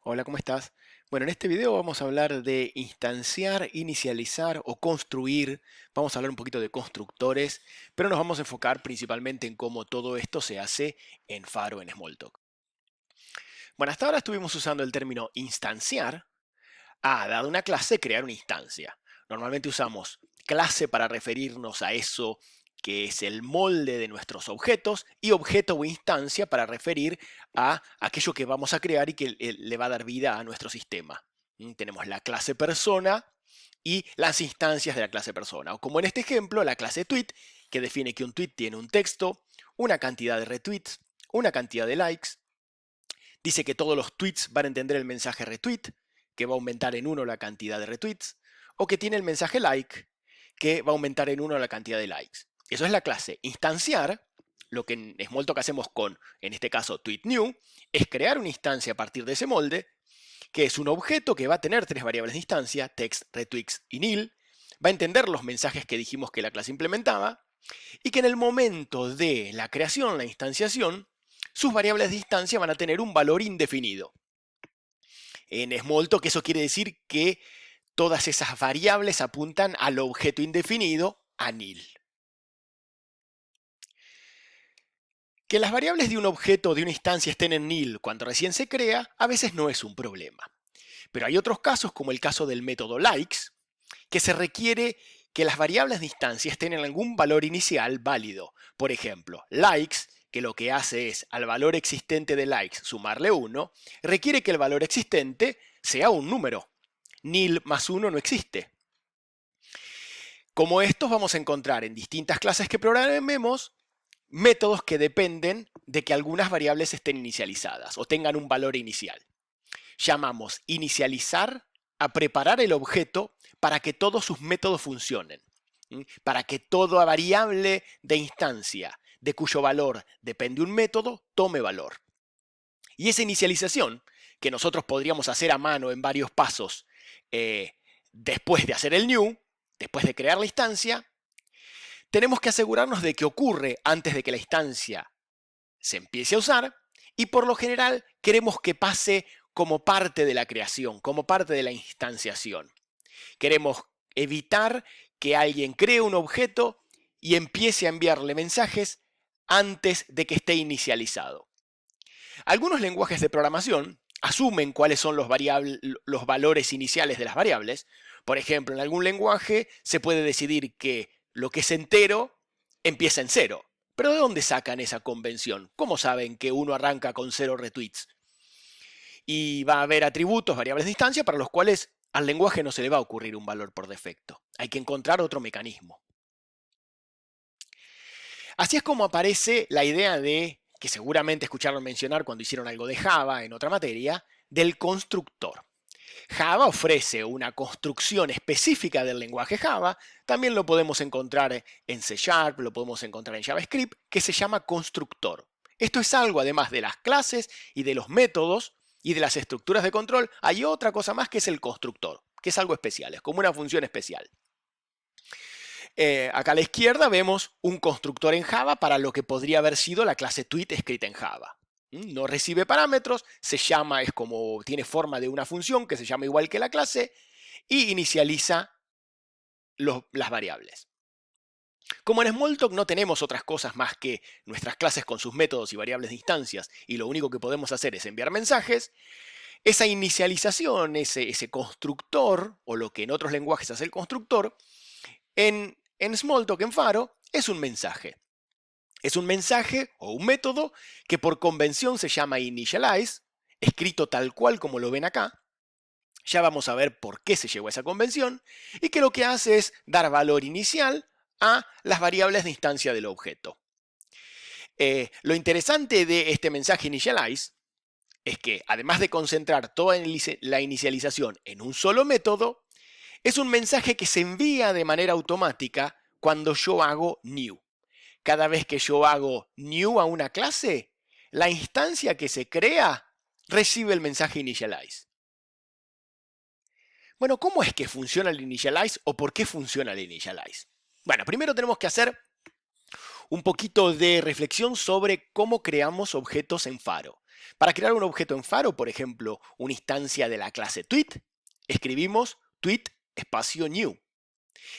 Hola, ¿cómo estás? Bueno, en este video vamos a hablar de instanciar, inicializar o construir. Vamos a hablar un poquito de constructores, pero nos vamos a enfocar principalmente en cómo todo esto se hace en Faro, en Smalltalk. Bueno, hasta ahora estuvimos usando el término instanciar. Dado una clase, crear una instancia. Normalmente usamos clase para referirnos a eso que es el molde de nuestros objetos y objeto o instancia para referir a aquello que vamos a crear y que le va a dar vida a nuestro sistema. Tenemos la clase persona y las instancias de la clase persona. O como en este ejemplo, la clase tweet, que define que un tweet tiene un texto, una cantidad de retweets, una cantidad de likes. Dice que todos los tweets van a entender el mensaje retweet, que va a aumentar en 1 la cantidad de retweets, o que tiene el mensaje like, que va a aumentar en 1 la cantidad de likes. Eso es la clase. Instanciar, lo que en Smalltalk hacemos con, en este caso, tweetNew, es crear una instancia a partir de ese molde, que es un objeto que va a tener 3 variables de instancia, text, retweets y nil, va a entender los mensajes que dijimos que la clase implementaba, y que en el momento de la creación, la instanciación, sus variables de instancia van a tener un valor indefinido. En Smalltalk eso quiere decir que todas esas variables apuntan al objeto indefinido, a nil. Que las variables de un objeto o de una instancia estén en nil cuando recién se crea, a veces no es un problema. Pero hay otros casos, como el caso del método likes, que se requiere que las variables de instancia estén en algún valor inicial válido. Por ejemplo, likes, que lo que hace es al valor existente de likes sumarle 1, requiere que el valor existente sea un número. Nil más 1 no existe. Como estos vamos a encontrar en distintas clases que programemos métodos que dependen de que algunas variables estén inicializadas o tengan un valor inicial. Llamamos inicializar a preparar el objeto para que todos sus métodos funcionen, para que toda variable de instancia de cuyo valor depende un método tome valor. Y esa inicialización, que nosotros podríamos hacer a mano en varios pasos después de hacer el new, después de crear la instancia, tenemos que asegurarnos de que ocurre antes de que la instancia se empiece a usar y por lo general queremos que pase como parte de la creación, como parte de la instanciación. Queremos evitar que alguien cree un objeto y empiece a enviarle mensajes antes de que esté inicializado. Algunos lenguajes de programación asumen cuáles son los valores iniciales de las variables. Por ejemplo, en algún lenguaje se puede decidir que lo que es entero empieza en cero. Pero ¿de dónde sacan esa convención? ¿Cómo saben que uno arranca con 0 retweets? Y va a haber atributos, variables de instancia, para los cuales al lenguaje no se le va a ocurrir un valor por defecto. Hay que encontrar otro mecanismo. Así es como aparece la idea de, que seguramente escucharon mencionar cuando hicieron algo de Java en otra materia, del constructor. Java ofrece una construcción específica del lenguaje Java, también lo podemos encontrar en C Sharp, lo podemos encontrar en JavaScript, que se llama constructor. Esto es algo, además de las clases y de los métodos y de las estructuras de control, hay otra cosa más que es el constructor, que es algo especial, es como una función especial. Acá a la izquierda vemos un constructor en Java para lo que podría haber sido la clase tweet escrita en Java. No recibe parámetros, se llama, es como, tiene forma de una función que se llama igual que la clase y inicializa las variables. Como en Smalltalk no tenemos otras cosas más que nuestras clases con sus métodos y variables de instancias y lo único que podemos hacer es enviar mensajes, esa inicialización, ese constructor, o lo que en otros lenguajes hace el constructor, en Smalltalk, en Faro, es un mensaje. Es un mensaje o un método que por convención se llama initialize, escrito tal cual como lo ven acá. Ya vamos a ver por qué se llegó a esa convención y que lo que hace es dar valor inicial a las variables de instancia del objeto. Lo interesante de este mensaje initialize es que, además de concentrar toda la inicialización en un solo método, es un mensaje que se envía de manera automática cuando yo hago new. Cada vez que yo hago new a una clase, la instancia que se crea recibe el mensaje initialize. Bueno, ¿cómo es que funciona el initialize o por qué funciona el initialize? Bueno, primero tenemos que hacer un poquito de reflexión sobre cómo creamos objetos en Faro. Para crear un objeto en Faro, por ejemplo, una instancia de la clase tweet, escribimos tweet espacio new.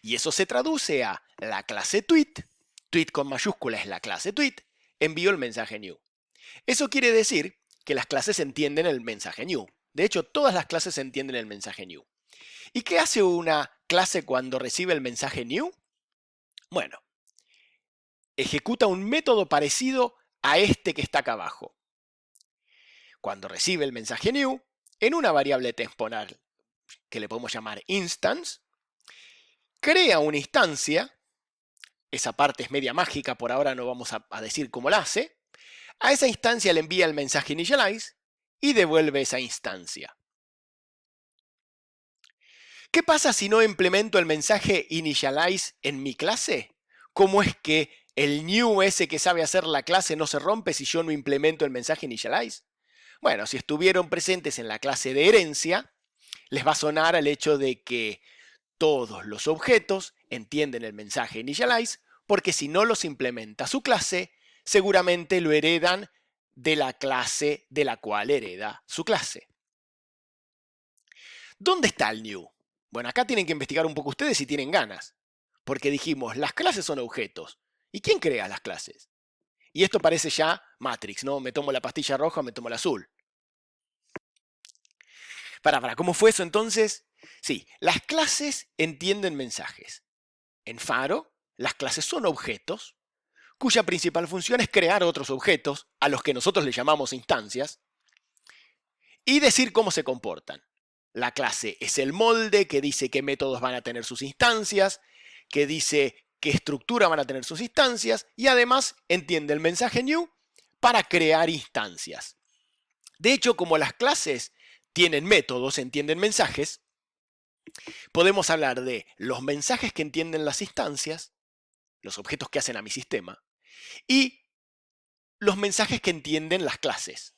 Y eso se traduce a la clase tweet, tweet con mayúscula es la clase tweet, envío el mensaje new. Eso quiere decir que las clases entienden el mensaje new. De hecho, todas las clases entienden el mensaje new. ¿Y qué hace una clase cuando recibe el mensaje new? Bueno, ejecuta un método parecido a este que está acá abajo. Cuando recibe el mensaje new, en una variable temporal que le podemos llamar instance, crea una instancia, esa parte es media mágica, por ahora no vamos a decir cómo la hace, a esa instancia le envía el mensaje initialize y devuelve esa instancia. ¿Qué pasa si no implemento el mensaje initialize en mi clase? ¿Cómo es que el new ese que sabe hacer la clase no se rompe si yo no implemento el mensaje initialize? Bueno, si estuvieron presentes en la clase de herencia, les va a sonar el hecho de que todos los objetos entienden el mensaje initialize porque si no los implementa su clase, seguramente lo heredan de la clase de la cual hereda su clase. ¿Dónde está el new? Bueno, acá tienen que investigar un poco ustedes si tienen ganas, porque dijimos, las clases son objetos. ¿Y quién crea las clases? Y esto parece ya Matrix, ¿no? Me tomo la pastilla roja, me tomo la azul. ¿Cómo fue eso entonces? Sí, las clases entienden mensajes. En Faro, las clases son objetos, cuya principal función es crear otros objetos, a los que nosotros le llamamos instancias, y decir cómo se comportan. La clase es el molde que dice qué métodos van a tener sus instancias, que dice qué estructura van a tener sus instancias, y además entiende el mensaje new para crear instancias. De hecho, como las clases tienen métodos, entienden mensajes, podemos hablar de los mensajes que entienden las instancias, los objetos que hacen a mi sistema, y los mensajes que entienden las clases,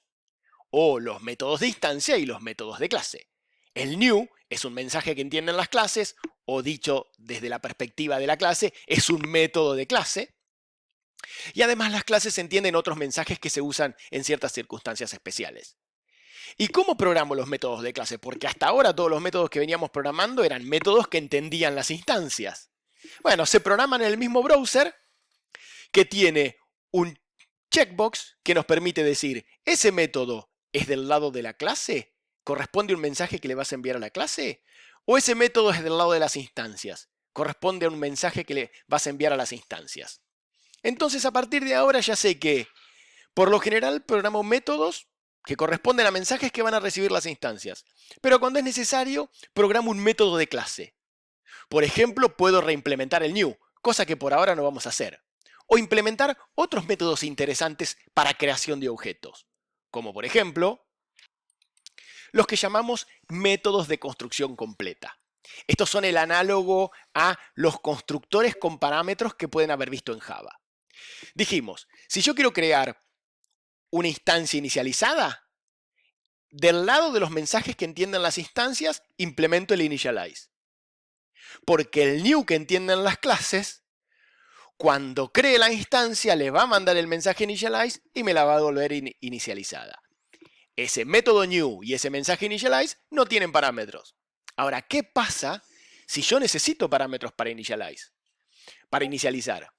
o los métodos de instancia y los métodos de clase. El new es un mensaje que entienden las clases, o dicho desde la perspectiva de la clase, es un método de clase. Y además las clases entienden otros mensajes que se usan en ciertas circunstancias especiales. ¿Y cómo programo los métodos de clase? Porque hasta ahora todos los métodos que veníamos programando eran métodos que entendían las instancias. Bueno, se programan en el mismo browser que tiene un checkbox que nos permite decir, ¿ese método es del lado de la clase? ¿Corresponde a un mensaje que le vas a enviar a la clase? ¿O ese método es del lado de las instancias? ¿Corresponde a un mensaje que le vas a enviar a las instancias? Entonces, a partir de ahora ya sé que, por lo general, programo métodos que corresponden a mensajes que van a recibir las instancias. Pero cuando es necesario, programo un método de clase. Por ejemplo, puedo reimplementar el new, cosa que por ahora no vamos a hacer. O implementar otros métodos interesantes para creación de objetos, como por ejemplo, los que llamamos métodos de construcción completa. Estos son el análogo a los constructores con parámetros que pueden haber visto en Java. Dijimos, si yo quiero crear una instancia inicializada, del lado de los mensajes que entienden las instancias, implemento el initialize. Porque el new que entienden las clases, cuando cree la instancia, le va a mandar el mensaje initialize y me la va a volver inicializada. Ese método new y ese mensaje initialize no tienen parámetros. Ahora, ¿qué pasa si yo necesito parámetros para inicializar?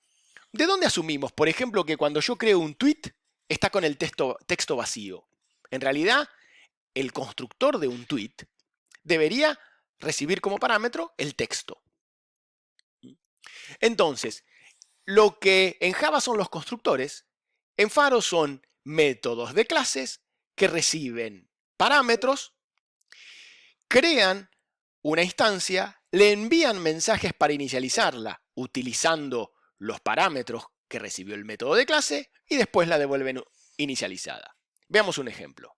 ¿De dónde asumimos, por ejemplo, que cuando yo creo un tweet está con el texto vacío? En realidad, el constructor de un tweet debería recibir como parámetro el texto. Entonces, lo que en Java son los constructores, en Faro son métodos de clases que reciben parámetros, crean una instancia, le envían mensajes para inicializarla utilizando los parámetros que recibió el método de clase y después la devuelven inicializada. Veamos un ejemplo.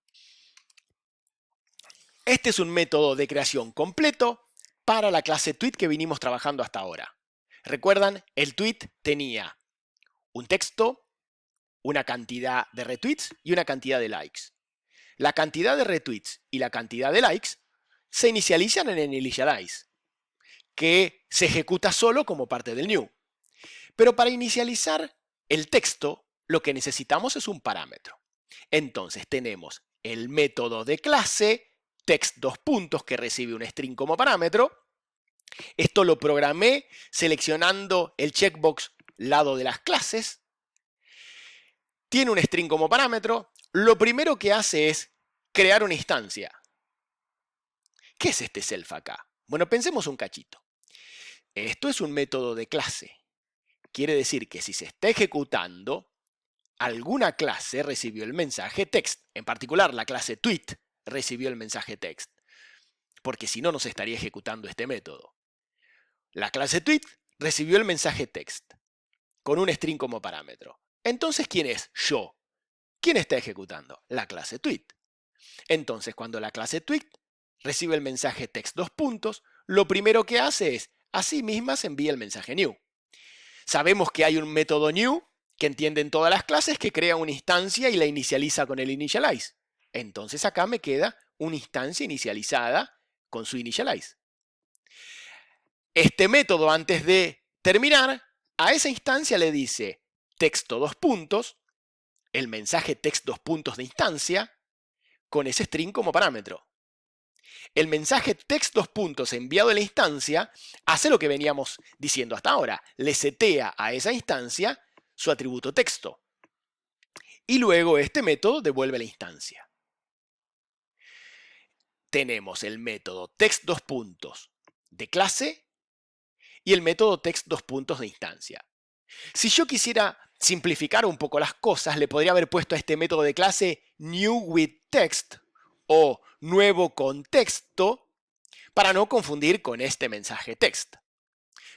Este es un método de creación completo para la clase tweet que vinimos trabajando hasta ahora. ¿Recuerdan? El tweet tenía un texto, una cantidad de retweets y una cantidad de likes. La cantidad de retweets y la cantidad de likes se inicializan en el initialize, que se ejecuta solo como parte del new. Pero para inicializar el texto, lo que necesitamos es un parámetro. Entonces tenemos el método de clase, text dos puntos, que recibe un string como parámetro. Esto lo programé seleccionando el checkbox lado de las clases. Tiene un string como parámetro. Lo primero que hace es crear una instancia. ¿Qué es este self acá? Bueno, pensemos un cachito. Esto es un método de clase. Quiere decir que si se está ejecutando, alguna clase recibió el mensaje text. En particular, la clase tweet recibió el mensaje text. Porque si no, no se estaría ejecutando este método. La clase tweet recibió el mensaje text con un string como parámetro. Entonces, ¿quién es? Yo. ¿Quién está ejecutando? La clase tweet. Entonces, cuando la clase tweet recibe el mensaje text dos puntos, lo primero que hace es, a sí misma se envía el mensaje new. Sabemos que hay un método new que entiende en todas las clases, que crea una instancia y la inicializa con el initialize. Entonces acá me queda una instancia inicializada con su initialize. Este método, antes de terminar, a esa instancia le dice texto dos puntos, el mensaje text dos puntos de instancia, con ese string como parámetro. El mensaje text dos puntos enviado a la instancia hace lo que veníamos diciendo hasta ahora. Le setea a esa instancia su atributo texto. Y luego este método devuelve la instancia. Tenemos el método text dos puntos de clase y el método text dos puntos de instancia. Si yo quisiera simplificar un poco las cosas, le podría haber puesto a este método de clase new with text o nuevo con texto para no confundir con este mensaje text.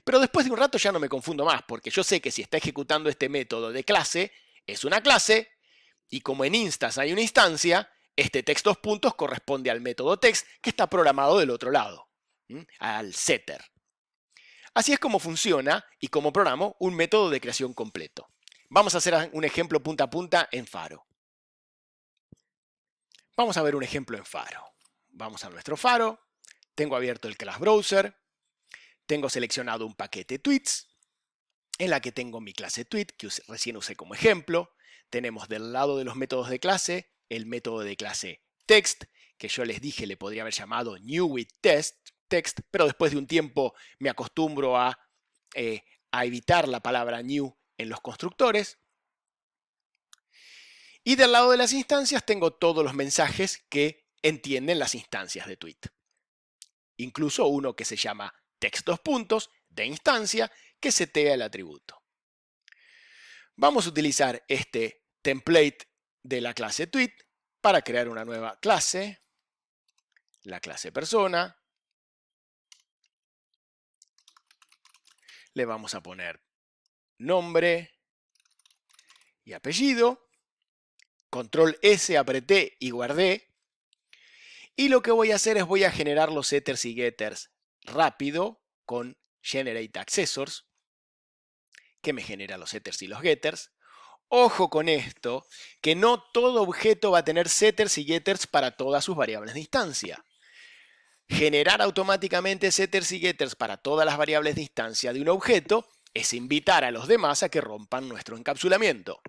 Pero después de un rato ya no me confundo más, porque yo sé que si está ejecutando este método de clase, es una clase, y como en instance hay una instancia, este text dos puntos corresponde al método text que está programado del otro lado, al setter. Así es como funciona y como programo un método de creación completo. Vamos a hacer un ejemplo punta a punta en Faro. Vamos a ver un ejemplo en Faro. Vamos a nuestro Faro. Tengo abierto el Class Browser. Tengo seleccionado un paquete tweets en la que tengo mi clase tweet, que recién usé como ejemplo. Tenemos del lado de los métodos de clase el método de clase text, que yo les dije le podría haber llamado new with text, pero después de un tiempo me acostumbro a evitar la palabra new en los constructores. Y del lado de las instancias tengo todos los mensajes que entienden las instancias de tweet. Incluso uno que se llama text dos puntos de instancia que setea el atributo. Vamos a utilizar este template de la clase tweet para crear una nueva clase, la clase persona. Le vamos a poner nombre y apellido. Control S apreté y guardé. Y lo que voy a hacer es voy a generar los setters y getters rápido con generate accessors, que me genera los setters y los getters. Ojo con esto, que no todo objeto va a tener setters y getters para todas sus variables de instancia. Generar automáticamente setters y getters para todas las variables de instancia de un objeto es invitar a los demás a que rompan nuestro encapsulamiento.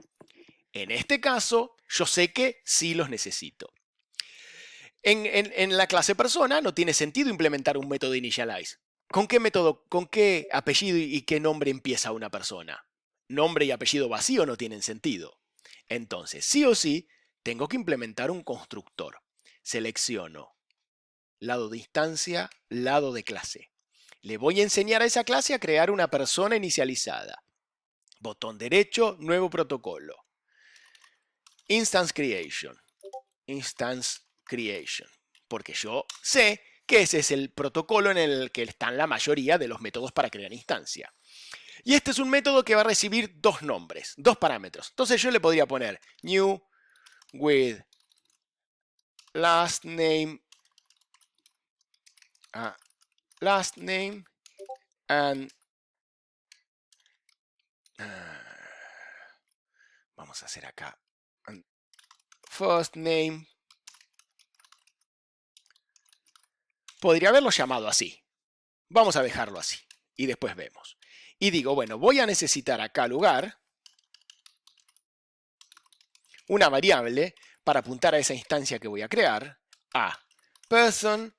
En este caso, yo sé que sí los necesito. En la clase persona no tiene sentido implementar un método initialize. ¿Con qué método, con qué apellido y qué nombre empieza una persona? Nombre y apellido vacío no tienen sentido. Entonces, sí o sí, tengo que implementar un constructor. Selecciono lado de instancia, lado de clase. Le voy a enseñar a esa clase a crear una persona inicializada. Botón derecho, nuevo protocolo. Instance Creation. Instance Creation. Porque yo sé que ese es el protocolo en el que están la mayoría de los métodos para crear instancia. Y este es un método que va a recibir dos nombres, dos parámetros. Entonces yo le podría poner new with last name, and vamos a hacer acá first name. Podría haberlo llamado así. Vamos a dejarlo así y después vemos. Y digo, bueno, voy a necesitar acá lugar una variable para apuntar a esa instancia que voy a crear, a person,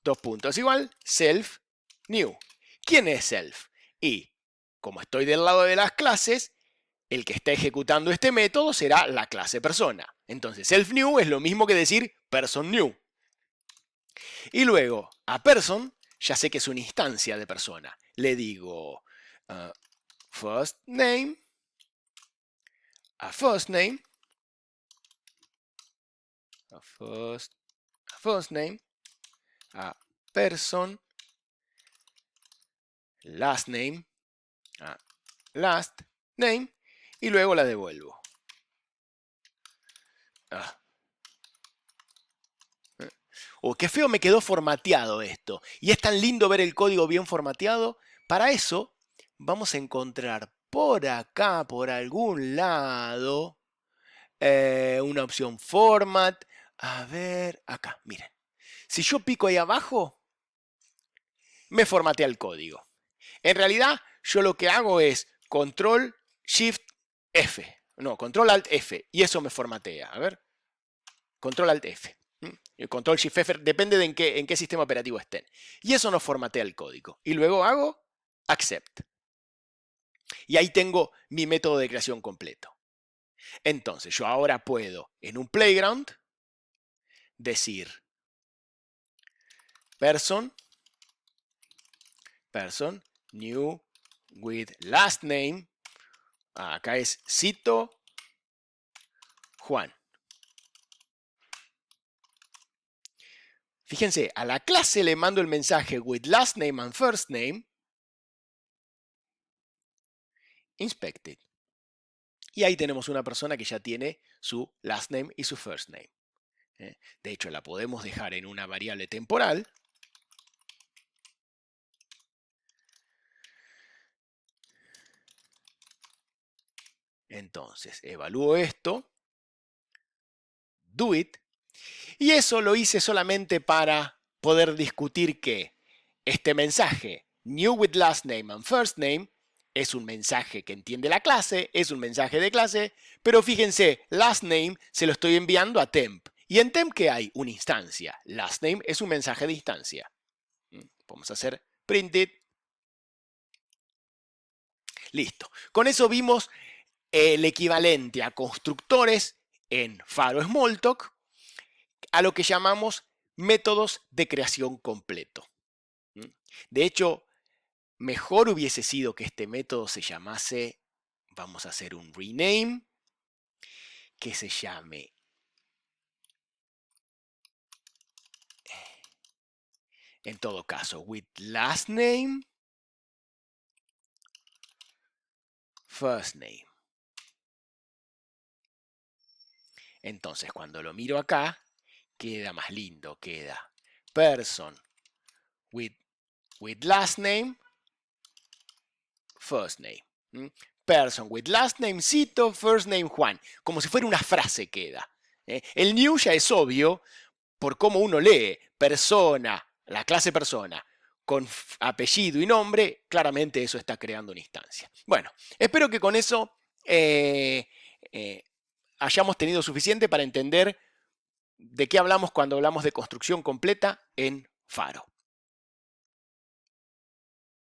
dos puntos, igual, self, new. ¿Quién es self? Y como estoy del lado de las clases, el que está ejecutando este método será la clase persona. Entonces, self new es lo mismo que decir person new. Y luego, a person, ya sé que es una instancia de persona. Le digo first name, a first name, a first name, a person, last name, a last name, y luego la devuelvo. Oh, qué feo me quedó formateado esto. Y es tan lindo ver el código bien formateado. Para eso vamos a encontrar por acá, por algún lado, una opción format. A ver, acá, miren. Si yo pico ahí abajo, me formatea el código. En realidad, yo lo que hago es control shift F. No, control alt F. Y eso me formatea. A ver. Control alt F. El control shift F depende de en qué sistema operativo estén. Y eso nos formatea el código. Y luego hago accept. Y ahí tengo mi método de creación completo. Entonces, yo ahora puedo, en un playground, decir person new with last name. Acá es Cito Juan. Fíjense, a la clase le mando el mensaje with last name and first name. Inspected. Y ahí tenemos una persona que ya tiene su last name y su first name. De hecho, la podemos dejar en una variable temporal. Entonces, evalúo esto. Do it. Y eso lo hice solamente para poder discutir que este mensaje, new with last name and first name, es un mensaje que entiende la clase, es un mensaje de clase, pero fíjense, last name se lo estoy enviando a temp. ¿Y en temp qué hay? Una instancia. Last name es un mensaje de instancia. Vamos a hacer printed. Listo. Con eso vimos el equivalente a constructores en Faro Smalltalk a lo que llamamos métodos de creación completo. De hecho, mejor hubiese sido que este método se llamase, vamos a hacer un rename, que se llame en todo caso with last name, first name. Entonces, cuando lo miro acá, queda más lindo, queda person with last name, first name. Person with last name Cito, first name Juan. Como si fuera una frase queda. El new ya es obvio por cómo uno lee persona, la clase persona, con apellido y nombre, claramente eso está creando una instancia. Bueno, espero que con eso hayamos tenido suficiente para entender de qué hablamos cuando hablamos de construcción completa en Faro.